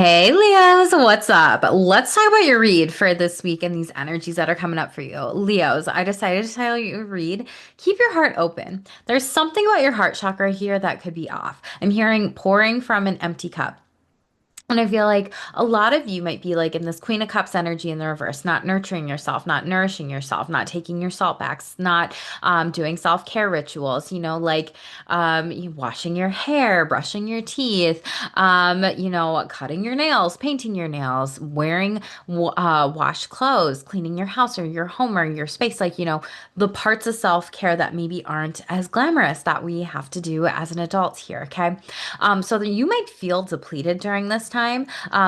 Hey Leos, what's up? Let's talk about your read for this week and these energies that are coming up for you. Leos, I decided to tell you to read. Keep your heart open. There's something about your heart chakra here that could be off. I'm hearing pouring from an empty cup. And I feel like a lot of you might be like in this Queen of Cups energy in the reverse, not nurturing yourself, not nourishing yourself, not taking your salt backs, not doing self-care rituals, like washing your hair, brushing your teeth, cutting your nails, painting your nails, wearing washed clothes, cleaning your house or your home or your space, the parts of self-care that maybe aren't as glamorous that we have to do as an adult here, okay? So that you might feel depleted during this time.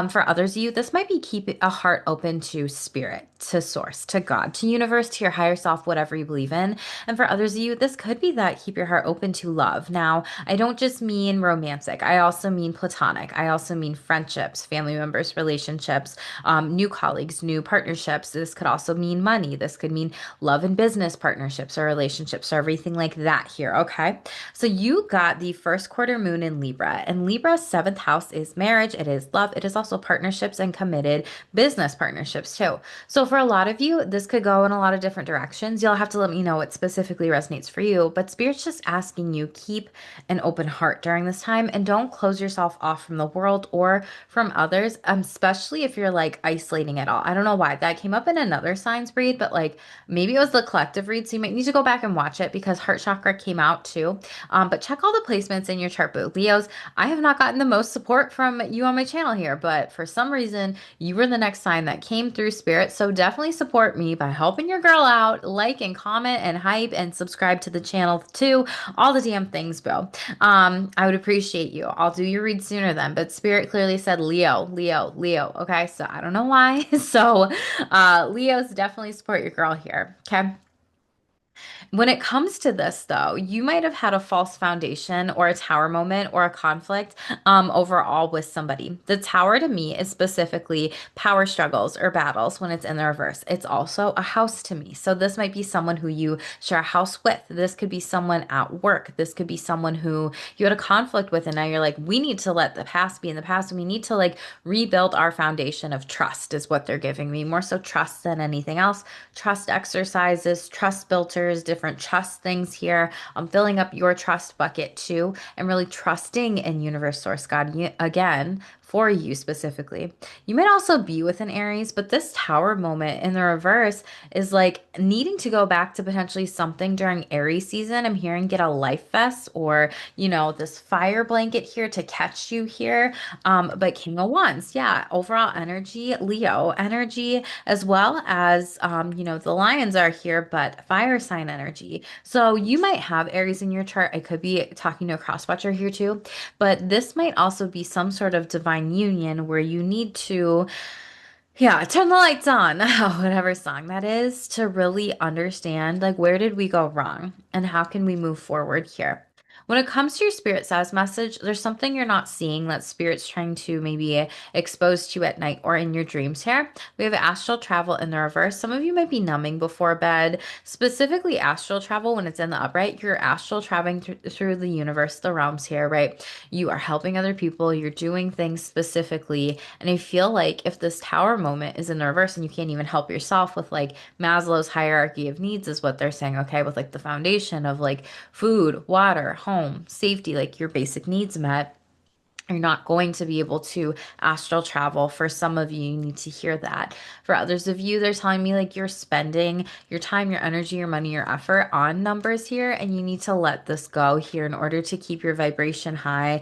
For others of you, this might be keep a heart open to spirit, to source, to God, to universe, to your higher self, whatever you believe in. And for others of you, this could be that keep your heart open to love. Now, I don't just mean romantic. I also mean platonic. I also mean friendships, family members, relationships, new colleagues, new partnerships. This could also mean money. This could mean love and business partnerships or relationships or everything like that here. Okay. So you got the first quarter moon in Libra, and Libra's seventh house is marriage, it is love, it is also partnerships and committed business partnerships too. So for a lot of you, this could go in a lot of different directions. You'll have to let me know what specifically resonates for you, but Spirit's just asking you keep an open heart during this time and don't close yourself off from the world or from others, especially if you're like isolating at all. I don't know why that came up in another signs read, but like maybe it was the collective read, so you might need to go back and watch it because heart chakra came out too. But check all the placements in your chart boo. Leos, I have not gotten the most support from you on my channel here, but for some reason, you were the next sign that came through spirit. So definitely support me by helping your girl out, like and comment and hype and subscribe to the channel too. All the damn things, bro. I would appreciate you. I'll do your read sooner then, but spirit clearly said Leo, Leo, Leo. Okay, so I don't know why. So, Leos definitely support your girl here. Okay. When it comes to this, though, you might have had a false foundation or a tower moment or a conflict overall with somebody. The tower to me is specifically power struggles or battles when it's in the reverse. It's also a house to me. So this might be someone who you share a house with. This could be someone at work. This could be someone who you had a conflict with, and now you're like, we need to let the past be in the past, and we need to like rebuild our foundation of trust, is what they're giving me. More so trust than anything else. Trust exercises, trust filters, different trust things here. I'm filling up your trust bucket too, and really trusting in universe source God again for you specifically. You might also be with an Aries, but this tower moment in the reverse is like needing to go back to potentially something during Aries season. I'm hearing get a life vest or, this fire blanket here to catch you here. But King of Wands, yeah, overall energy, Leo energy, as well as, the lions are here, but fire sign energy. So you might have Aries in your chart. I could be talking to a cross watcher here too, but this might also be some sort of divine union where you need to, yeah, turn the lights on, whatever song that is, to really understand like where did we go wrong and how can we move forward here. When it comes to your spirit size message, there's something you're not seeing that spirit's trying to maybe expose to you at night or in your dreams here. We have astral travel in the reverse. Some of you might be numbing before bed, specifically astral travel when it's in the upright. You're astral traveling through the universe, the realms here, right? You are helping other people, you're doing things specifically. And I feel like if this tower moment is in the reverse and you can't even help yourself with like Maslow's hierarchy of needs, is what they're saying, okay, with like the foundation of like food, water, home, safety, like your basic needs met. You're not going to be able to astral travel. For some of you, you need to hear that. For others of you, they're telling me like you're spending your time, your energy, your money, your effort on numbers here, and you need to let this go here in order to keep your vibration high,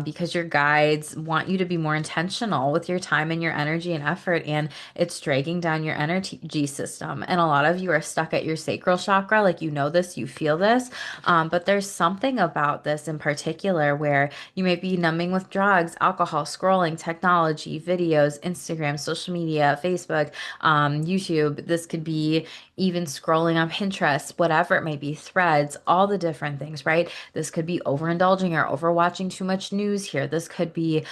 because your guides want you to be more intentional with your time and your energy and effort, and it's dragging down your energy system. And a lot of you are stuck at your sacral chakra, like this, you feel this, but there's something about this in particular where you may be numbing with drugs, alcohol, scrolling, technology, videos, Instagram, social media, Facebook, YouTube. This could be even scrolling on Pinterest, whatever it may be, threads, all the different things, right? This could be overindulging or overwatching too much news here. This could be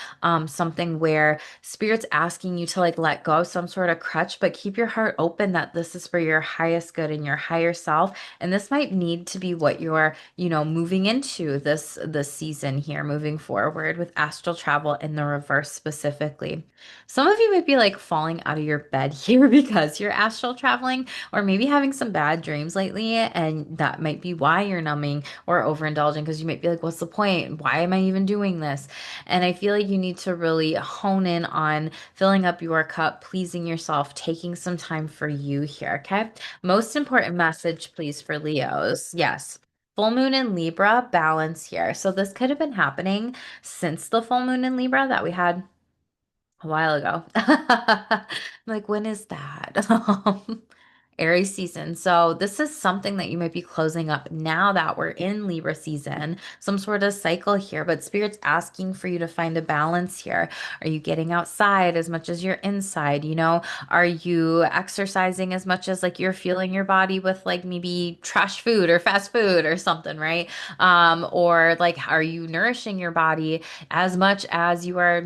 something where spirit's asking you to like let go of some sort of crutch, but keep your heart open that this is for your highest good and your higher self. And this might need to be what you're, moving into this season here, moving forward with astral travel in the reverse specifically. Some of you might be like falling out of your bed here because you're astral traveling, or maybe having some bad dreams lately, and that might be why you're numbing or overindulging because you might be like, what's the point? Why am I even doing this? And I feel like you need to really hone in on filling up your cup, pleasing yourself, taking some time for you here, okay? Most important message, please, for Leos. Yes. Full moon in Libra, balance here. So this could have been happening since the full moon in Libra that we had a while ago. I'm like, when is that? Aries season. So this is something that you might be closing up now that we're in Libra season, some sort of cycle here, but Spirit's asking for you to find a balance here. Are you getting outside as much as you're inside? You know, are you exercising as much as like you're fueling your body with like maybe trash food or fast food or something, right? Or like, are you nourishing your body as much as you are,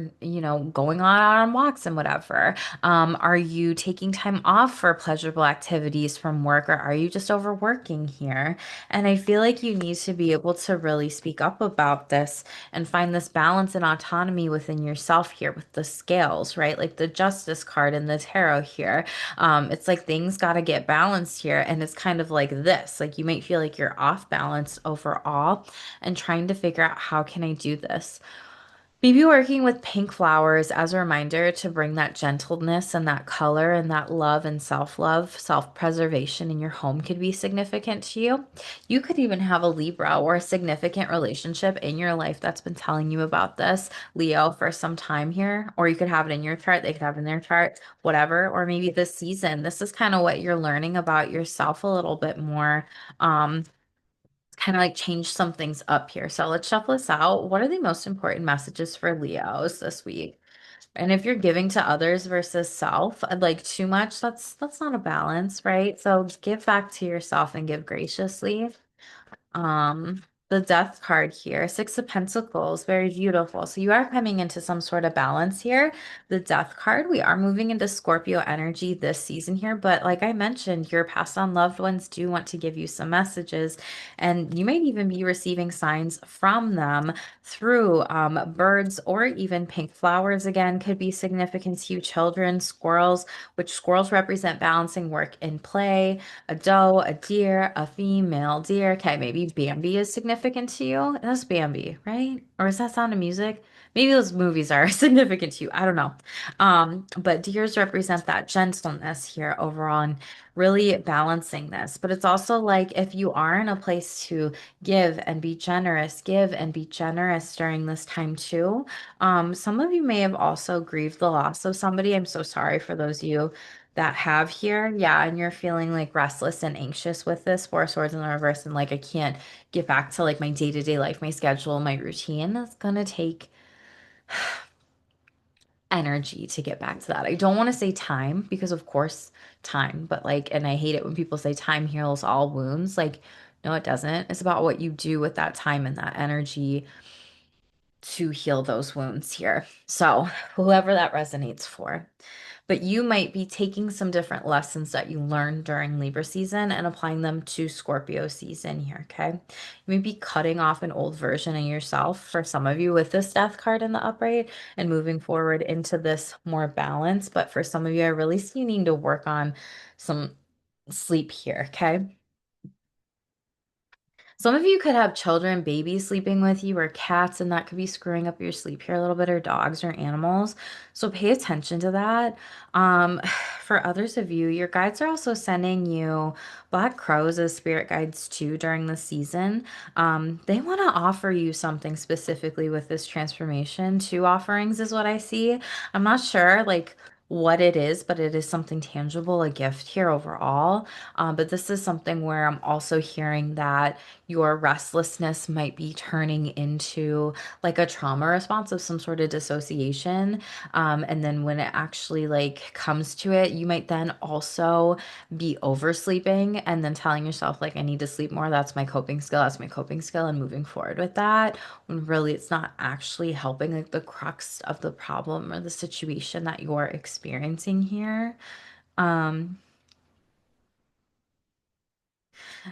going on out on walks and whatever? Are you taking time off for pleasurable activities from work, or are you just overworking here? And I feel like you need to be able to really speak up about this and find this balance and autonomy within yourself here with the scales, right? Like the Justice card in the tarot here. It's like things got to get balanced here. And it's kind of like this, like you might feel like you're off balance overall and trying to figure out how can I do this? Maybe working with pink flowers as a reminder to bring that gentleness and that color and that love and self-love, self-preservation in your home could be significant to you. You could even have a Libra or a significant relationship in your life that's been telling you about this, Leo, for some time here. Or you could have it in your chart, they could have it in their chart, whatever. Or maybe this season, this is kind of what you're learning about yourself a little bit more. Um, kind of like change some things up here. So let's shuffle this out. What are the most important messages for Leos this week? And if you're giving to others versus self, like too much, that's not a balance, right? So give back to yourself and give graciously. The Death card here, Six of Pentacles, very beautiful. So you are coming into some sort of balance here. The Death card, we are moving into Scorpio energy this season here, but like I mentioned, your passed on loved ones do want to give you some messages, and you might even be receiving signs from them through birds or even pink flowers. Again, could be significant to you, children, squirrels, which squirrels represent balancing work and play, a doe, a deer, a female deer. Okay, maybe Bambi is significant to you. That's Bambi, right? Or is that Sound of Music? Maybe those movies are significant to you. I don't know. But deers represent that gentleness here overall and really balancing this. But it's also like if you are in a place to give and be generous during this time too. Some of you may have also grieved the loss of somebody. I'm so sorry for those of you that have here. Yeah, and you're feeling like restless and anxious with this Four of Swords in the reverse, and like I can't get back to like my day-to-day life, my schedule, my routine. That's gonna take energy to get back to that. I don't want to say time because of course time, but like, and I hate it when people say time heals all wounds. Like, no, it doesn't. It's about what you do with that time and that energy to heal those wounds here. So, whoever that resonates for. But you might be taking some different lessons that you learned during Libra season and applying them to Scorpio season here, okay? You may be cutting off an old version of yourself for some of you with this death card in the upright and moving forward into this more balance. But for some of you, I really see you need to work on some sleep here, okay? Some of you could have children, babies sleeping with you, or cats, and that could be screwing up your sleep here a little bit, or dogs or animals. So pay attention to that. Um, for others of you, your guides are also sending you black crows as spirit guides too during the season. They want to offer you something specifically with this transformation. Two offerings is what I see. I'm not sure like what it is, but it is something tangible, a gift here overall. But this is something where I'm also hearing that your restlessness might be turning into like a trauma response of some sort of dissociation. And then when it actually like comes to it, you might then also be oversleeping and then telling yourself like I need to sleep more. That's my coping skill. That's my coping skill and moving forward with that when really it's not actually helping like the crux of the problem or the situation that you're experiencing here. Um,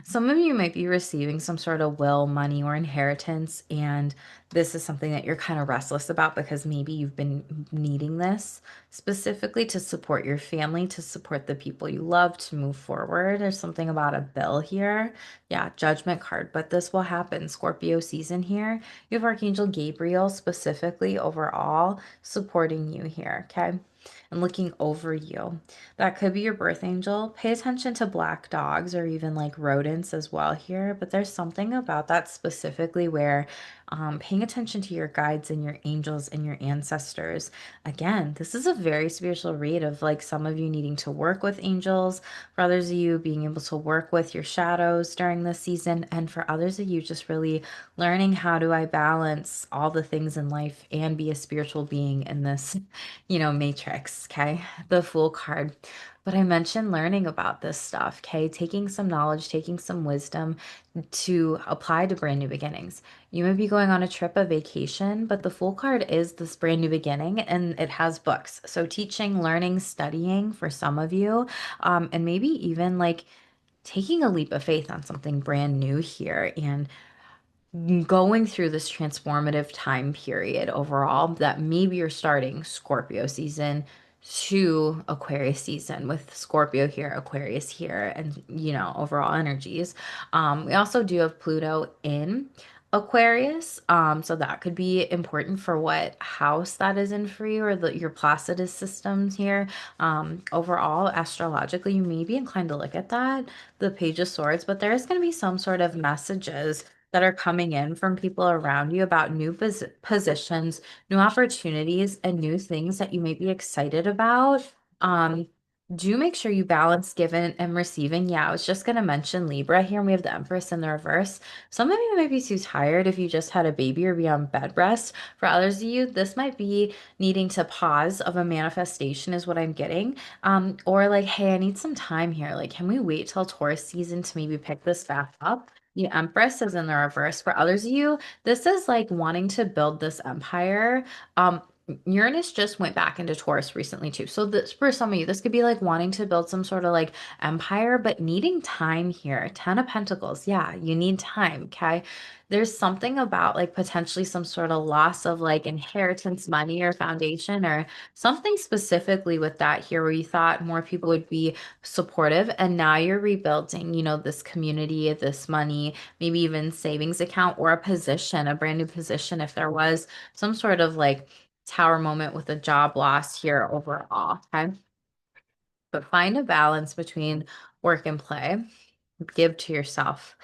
Some of you might be receiving some sort of will, money, or inheritance, and this is something that you're kind of restless about because maybe you've been needing this specifically to support your family, to support the people you love, to move forward. There's something about a bill here. Yeah, judgment card, but this will happen. Scorpio season here. You have Archangel Gabriel specifically overall supporting you here, okay? And looking over you. That could be your birth angel. Pay attention to black dogs or even like rodents as well here. But there's something about that specifically where paying attention to your guides and your angels and your ancestors. Again, this is a very spiritual read of like some of you needing to work with angels, for others of you being able to work with your shadows during this season, and for others of you just really learning how do I balance all the things in life and be a spiritual being in this, matrix, okay? The Fool card. But I mentioned learning about this stuff, okay? Taking some knowledge, taking some wisdom to apply to brand new beginnings. You may be going on a trip, a vacation, but the Fool card is this brand new beginning and it has books. So teaching, learning, studying for some of you, and maybe even like taking a leap of faith on something brand new here and going through this transformative time period overall that maybe you're starting Scorpio season to Aquarius season with Scorpio here, Aquarius here, and overall energies. We also do have Pluto in Aquarius, so that could be important for what house that is in for you or your Placidus systems here. Overall, astrologically, you may be inclined to look at that, the Page of Swords, but there is going to be some sort of messages that are coming in from people around you about new positions, new opportunities, and new things that you may be excited about. Um, do make sure you balance giving and receiving. Yeah, I was just going to mention Libra here, and we have the Empress in the reverse. Some of you might be too tired if you just had a baby or be on bed rest. For others of you, this might be needing to pause of a manifestation, is what I'm getting. Or like, hey, I need some time here. Like, can we wait till Taurus season to maybe pick this back up? The Empress is in the reverse. For others of you, this is like wanting to build this empire. Uranus just went back into Taurus recently too. So this for some of you, this could be like wanting to build some sort of like empire, but needing time here. Ten of Pentacles. Yeah, you need time. Okay. There's something about like potentially some sort of loss of like inheritance money or foundation or something specifically with that here where you thought more people would be supportive and now you're rebuilding, this community, this money, maybe even savings account or a position, a brand new position if there was some sort of like tower moment with a job loss here overall. Okay. But find a balance between work and play. Give to yourself.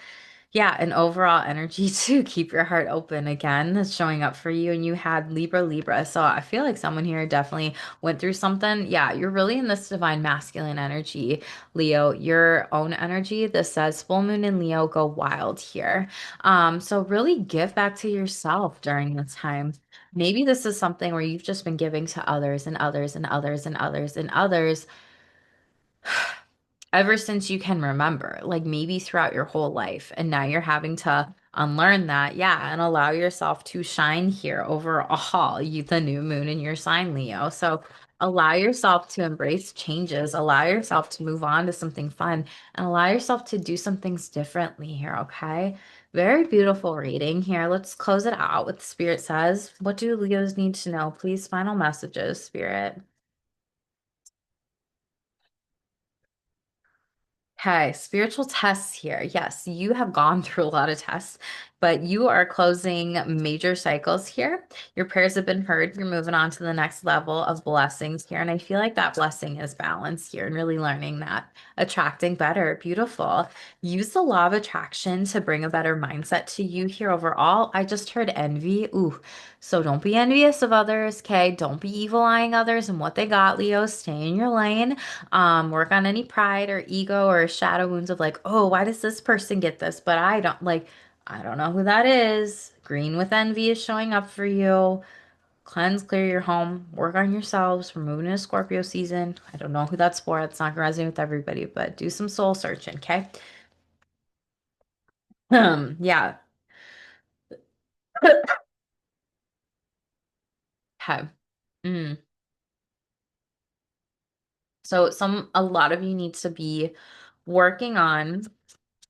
Yeah, and overall energy to keep your heart open again that's showing up for you. And you had Libra, Libra. So I feel like someone here definitely went through something. Yeah, you're really in this divine masculine energy, Leo, your own energy. This says full moon and Leo go wild here. So really give back to yourself during this time. Maybe this is something where you've just been giving to others and others and others and others and others ever since you can remember, like maybe throughout your whole life. And now you're having to unlearn that, yeah, and allow yourself to shine here overall, you the new moon in your sign, Leo. So allow yourself to embrace changes, allow yourself to move on to something fun, and allow yourself to do some things differently here, okay? Very beautiful reading here. Let's close it out with Spirit says. What do Leos need to know? Please, final messages, Spirit. Okay, spiritual tests here. Yes, you have gone through a lot of tests, but you are closing major cycles here. Your prayers have been heard. You're moving on to the next level of blessings here. And I feel like that blessing is balance here and really learning that. Attracting better. Beautiful. Use the law of attraction to bring a better mindset to you here overall. I just heard envy. Ooh, so don't be envious of others, okay? Don't be evil eyeing others and what they got, Leo. Stay in your lane. Work on any pride or ego or shadow wounds of like, oh, why does this person get this? But I don't like, I don't know who that is. Green with envy is showing up for you. Cleanse, clear your home, work on yourselves. We're moving into Scorpio season. I don't know who that's for. It's not gonna resonate with everybody, but do some soul searching, okay? Yeah. Okay. Mm. So a lot of you need to be working on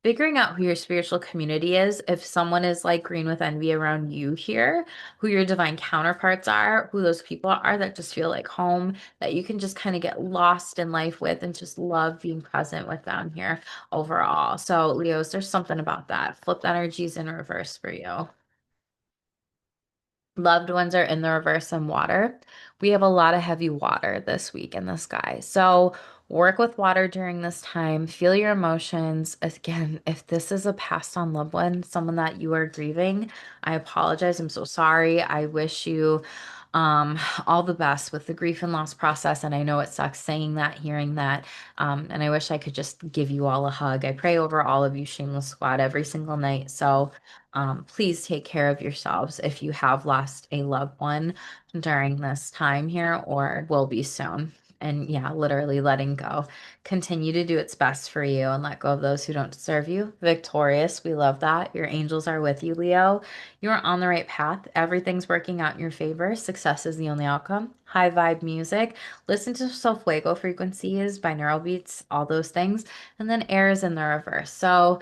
figuring out who your spiritual community is, if someone is like green with envy around you here, who your divine counterparts are, who those people are that just feel like home, that you can just kind of get lost in life with and just love being present with them here overall. So, Leos, there's something about that. Flipped energies in reverse for you. Loved ones are in the reverse in water. We have a lot of heavy water this week in the sky. So work with water during this time. Feel your emotions. Again, if this is a passed on loved one, someone that you are grieving, I apologize. I'm so sorry. I wish you um, all the best with the grief and loss process. And I know it sucks saying that, hearing that. And I wish I could just give you all a hug. I pray over all of you, Shameless Squad, every single night. So please take care of yourselves if you have lost a loved one during this time here or will be soon. And yeah, literally letting go. Continue to do its best for you and let go of those who don't deserve you. Victorious, we love that. Your angels are with you, Leo. You are on the right path. Everything's working out in your favor. Success is the only outcome. High vibe music. Listen to Fuego frequencies, binaural beats, all those things. And then air is in the reverse. So,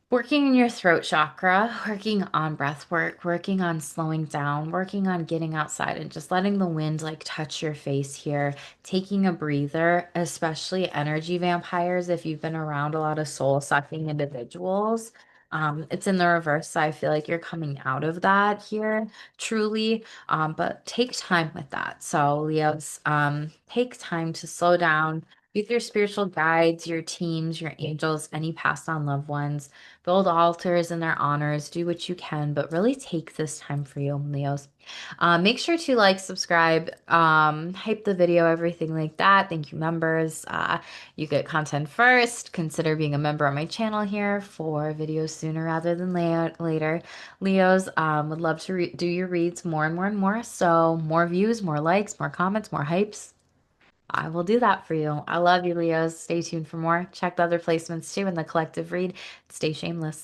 working in your throat chakra, working on breath work, working on slowing down, working on getting outside and just letting the wind like touch your face here, taking a breather, especially energy vampires. If you've been around a lot of soul sucking individuals, it's in the reverse. So I feel like you're coming out of that here, truly. But take time with that. So, Leos, take time to slow down with your spiritual guides, your teams, your angels, any passed on loved ones. Build altars in their honors, do what you can, but really take this time for you, Leos. Make sure to like, subscribe, hype the video, everything like that. Thank you, members. You get content first. Consider being a member on my channel here for videos sooner rather than later. Leos, would love to do your reads more and more and more. So more views, more likes, more comments, more hypes. I will do that for you. I love you, Leos. Stay tuned for more. Check the other placements too in the collective read. Stay shameless.